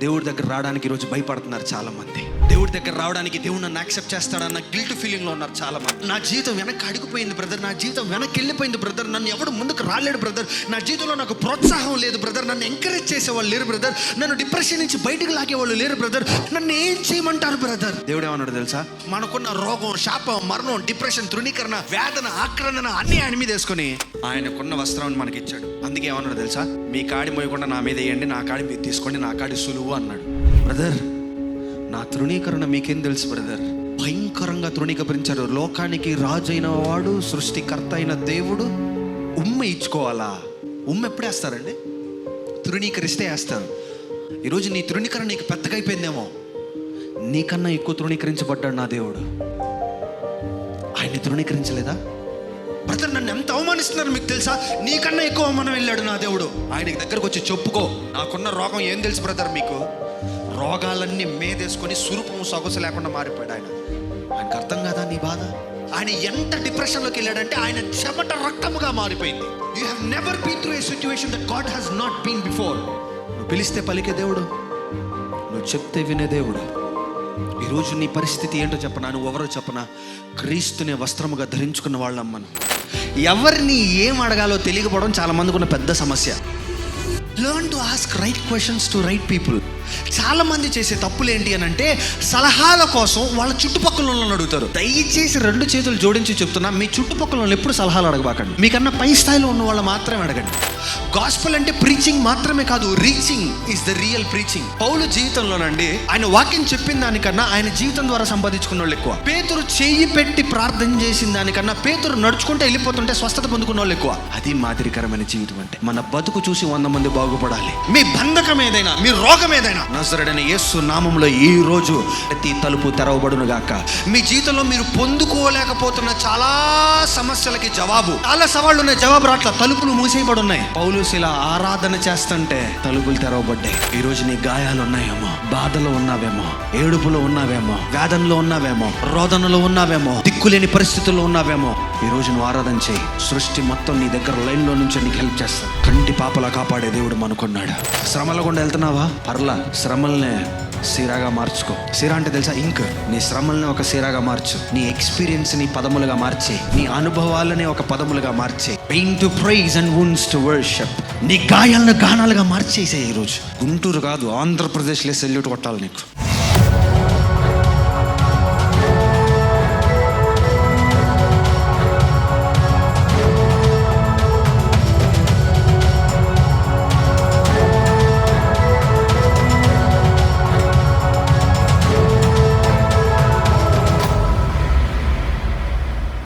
దేవుడి దగ్గర రావడానికి ఈరోజు భయపడుతున్నారు చాలా మంది. దేవుడి దగ్గర రావడానికి దేవుడు నన్ను యాక్సెప్ట్ చేస్తాడన్న గిల్ట్ ఫీలింగ్లో ఉన్నారు చాలా మంది. నా జీవితం వెనక్కి అడిగిపోయింది బ్రదర్, నా జీవితం వెనక్కి వెళ్ళిపోయింది బ్రదర్, నన్ను ఎవడు ముందుకు రాలేడు బ్రదర్, నా జీవితంలో నాకు ప్రోత్సాహం లేదు బ్రదర్, నన్ను ఎంకరేజ్ చేసేవాళ్ళు లేరు బ్రదర్, నన్ను డిప్రెషన్ నుంచి బయటకు లాగేవాళ్ళు లేరు బ్రదర్, నన్ను ఏం చేయమంటారు బ్రదర్. దేవుడు ఏమన్నాడు తెలుసా? మనకున్న రోగం, శాపం, మరణం, డిప్రెషన్, తృణీకరణ, వేదన, ఆక్రమణ అన్ని ఆయన మీద వేసుకొని ఆయనకున్న వస్త్రాన్ని మనకి ఇచ్చాడు. అందుకే ఏమన్నాడు తెలుసా? మీ కాడి మోయకుండా నా మీద వేయండి, నా కాడి మీరు తీసుకోండి, నా కాడి సులువు అన్నాడు. బ్రదర్, నా తృణీకరణ మీకేం తెలుసు బ్రదర్? భయంకరంగా తృణీకరించారు. లోకానికి రాజు అయిన వాడు, సృష్టికర్త అయిన దేవుడు ఉమ్మ ఇచ్చుకోవాలా? ఉమ్మ ఎప్పుడు వేస్తారండి? తృణీకరిస్తే వేస్తారు. ఈరోజు నీ తృణీకరణ నీకు పెద్దగా అయిపోయిందేమో. నీకన్నా ఎక్కువ తృణీకరించబడ్డాడు నా దేవుడు. ఆయన్ని తృణీకరించలేదా? బ్రదర్, నన్ను ఎంత అవమానిస్తున్నారు మీకు తెలుసా? నీకన్నా ఎక్కువ అవమానం వెళ్ళాడు నా దేవుడు. ఆయనకి దగ్గరకు వచ్చి చెప్పుకో, నాకున్న రోగం ఏం తెలుసు బ్రదర్ మీకు? రోగాలన్నీ మేదేసుకొని సురూపము సొగసు లేకుండా మారిపోయాడు ఆయన. ఆయనకు అర్థం కాదా నీ బాధ? ఆయన ఎంత డిప్రెషన్లోకి వెళ్ళాడంటే ఆయన చెమట రక్తముగా మారిపోయింది. You have never been through a situation that God has not been before. నువ్వు పిలిస్తే పలికే దేవుడు, నువ్వు చెప్తే వినే దేవుడు. ఈరోజు నీ పరిస్థితి ఏంటో చెప్పనా? నువ్వు ఎవరో చెప్పనా? క్రీస్తునే వస్త్రముగా ధరించుకున్న వాళ్ళమ్మను. ఎవరిని ఏం అడగాలో తెలియకపోవడం చాలా మందికి ఉన్న పెద్ద సమస్య. Learn to ask right questions to right people. చాలా మంది చేసే తప్పులు ఏంటి అని అంటే, సలహాల కోసం వాళ్ళ చుట్టుపక్కల వాళ్ళని అడుగుతారు. దయచేసి 2 చేతులు జోడించి చెప్తున్నా, మీ చుట్టుపక్కల వాళ్ళు ఎప్పుడు సలహాలు అడగబాకండి. మీకన్నా పై స్థాయిలో ఉన్న వాళ్ళు మాత్రమే అడగండి. గాస్పెల్ అంటే ప్రీచింగ్ మాత్రమే కాదు, reaching is the real preaching. Paul జీవితంలోనండి ఆయన వాక్యం చెప్పిన దానికన్నా ఆయన జీవితం ద్వారా సంపాదించుకున్న వాళ్ళు ఎక్కువ. పేతురు చెయ్యి పెట్టి ప్రార్థన చేసిన దానికన్నా పేతురు నడుచుకుంటే వెళ్ళిపోతుంటే స్వస్థత పొందుకున్న వాళ్ళు ఎక్కువ. అది మాదిరికరమైన జీవితం అంటే. మన బతుకు చూసి 100 మంది బాగుపడాలి. మీ బంధకం ఏదైనా, మీ రోగం ఏదైనా, నజరేయుడైన యేసు నామములో ఈ రోజు ప్రతి తలుపు తెరవబడును గాక. మీ జీవితంలో మీరు పొందుకోలేకపోతున్న చాలా సమస్యలకి జవాబు, చాలా సవాళ్ళు ఉన్నాయి, జవాబు రాట్ల, తలుపులు మూసేయబడి ఉన్నాయి. పౌలు శీల ఆరాధన చేస్తుంటే తలుపులు తెరవబడ్డాయి. ఈ రోజు నీ గాయాలు ఉన్నాయేమో, బాధలో ఉన్నావేమో, ఏడుపులో ఉన్నావేమో, వేదనలో ఉన్నావేమో, రోదనలో ఉన్నావేమో, దిక్కులేని పరిస్థితుల్లో ఉన్నావేమో, ఈ రోజు నువ్వు ఆరాధన చేయి. సృష్టి మొత్తం నీ దగ్గర లైన్లో నుంచి నీకు హెల్ప్ చేస్తాడు. కంటి పాపలా కాపాడే దేవుడు మనకున్నాడు. శ్రమల గుండా వెళ్తున్నావా? పర్లా, శ్రమల్నే సిరాగా మార్చుకో. సిరా అంటే తెలుసా? ఇంక్. నీ శ్రమల్ని ఒక సిరాగా మార్చు. నీ ఎక్స్పీరియన్స్ ని పదములుగా మార్చే, నీ అనుభవాలని ఒక పదములుగా మార్చే. Pain to praise and wounds to worship. నీ గాయాలను గానాలుగా మార్చేసే. ఈరోజు గుంటూరు కాదు, ఆంధ్రప్రదేశ్లో సెల్యూట్ కొట్టాలి నీకు.